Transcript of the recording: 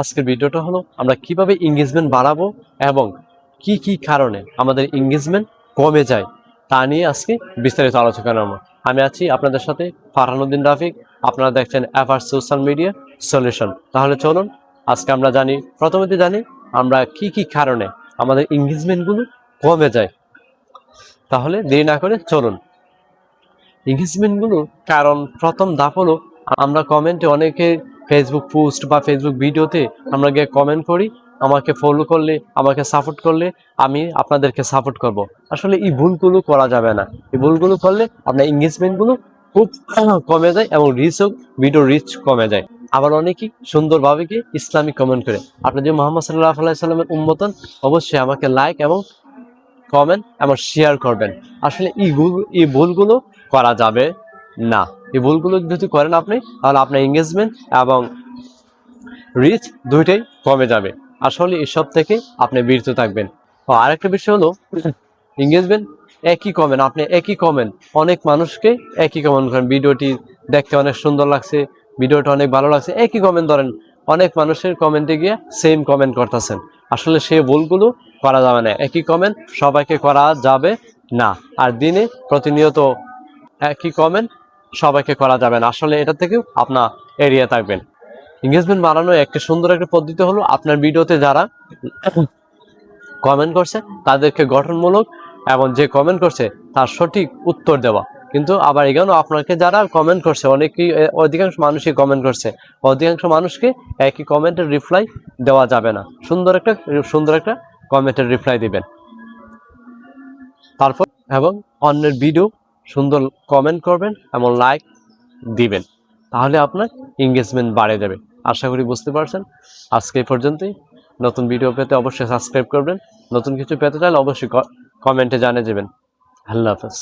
আজকের ভিডিওটা হলো আমরা কিভাবে এঙ্গেজমেন্ট বাড়াবো এবং কি কি কারণে আমাদের এঙ্গেজমেন্ট কমে যায় তা নিয়ে আজকে বিস্তারিত আলোচনা করব। আমি আছি আপনাদের সাথে ফারহানুদ্দিন রাফিক। আপনারা দেখছেন এফআর সোশ্যাল মিডিয়া সলিউশন। তাহলে চলুন আজকে আমরা প্রথমত জানি আমরা কি কি কারণে আমাদের এঙ্গেজমেন্টগুলো কমে যায়। তাহলে দেরি না করে চলুন। এঙ্গেজমেন্টগুলোর কারণ প্রথম ধাপ হলো আমরা কমেন্টে অনেকে ফেসবুক পোস্ট বা ফেসবুক ভিডিওতে আমরা গিয়ে কমেন্ট করি, আমাকে ফলো করলে, আমাকে সাপোর্ট করলে আমি আপনাদেরকে সাপোর্ট করব। আসলে এই ভুলগুলো করা যাবে না। এই ভুলগুলো করলে আপনার এঙ্গেজমেন্টগুলো খুব কমে যায় এবং ভিডিও রিচ কমে যায়। আবার অনেকেই সুন্দরভাবে কি ইসলামিক কমেন্ট করে। আপনি যদি মোহাম্মদ সাল্লাল্লাহু আলাইহি সাল্লামের উম্মত অবশ্যই আমাকে লাইক এবং কমেন্ট এবং শেয়ার করবেন। আসলে এই ভুলগুলো করা যাবে না। এই ভুলগুলো যদি করেন আপনি, তাহলে আপনার এঙ্গেজমেন্ট এবং রিচ দুইটাই কমে যাবে। আসলে এসব থেকে আপনি বিরত থাকবেন। আরেকটা বিষয় হলো এঙ্গেজমেন্ট আপনি একই কমেন্ট অনেক মানুষকে একই কমেন্ট করেন, ভিডিওটি দেখতে অনেক সুন্দর লাগছে, ভিডিওটা অনেক ভালো লাগছে, একই কমেন্ট ধরেন অনেক মানুষের কমেন্টে গিয়ে সেম কমেন্ট করতেছেন। আসলে সেই ভুলগুলো করা যাবে না। একই কমেন্ট সবাইকে করা যাবে না, আর দিনে প্রতিনিয়ত একই কমেন্ট সবাইকে করা যাবে না। আসলে এটা থেকেও আপনার এড়িয়ে থাকবেন। এঙ্গেজমেন্ট বাড়ানোর একটা সুন্দর একটা পদ্ধতি হলো আপনার ভিডিওতে যারা কমেন্ট করছে তাদেরকে গঠনমূলক এবং যে কমেন্ট করছে তার সঠিক উত্তর দেওয়া। কিন্তু আবার এখানেও আপনাকে যারা কমেন্ট করছে, অধিকাংশ মানুষই কমেন্ট করছে, অধিকাংশ মানুষকে একই কমেন্টের রিপ্লাই দেওয়া যাবে না। সুন্দর একটা কমেন্টের রিপ্লাই দিবেন। তারপর এবং অন্যের ভিডিও সুন্দর কমেন্ট করবেন এবং লাইক দিবেন, তাহলে আপনার এঙ্গেজমেন্ট বাড়ে যাবে। আশা করি বুঝতে পারছেন। আজকে এই পর্যন্তই। নতুন ভিডিও পেতে অবশ্যই সাবস্ক্রাইব করবেন। নতুন কিছু পেতে চাইলে অবশ্যই কমেন্টে জানিয়ে দেবেন। আল্লাহ হাফেজ।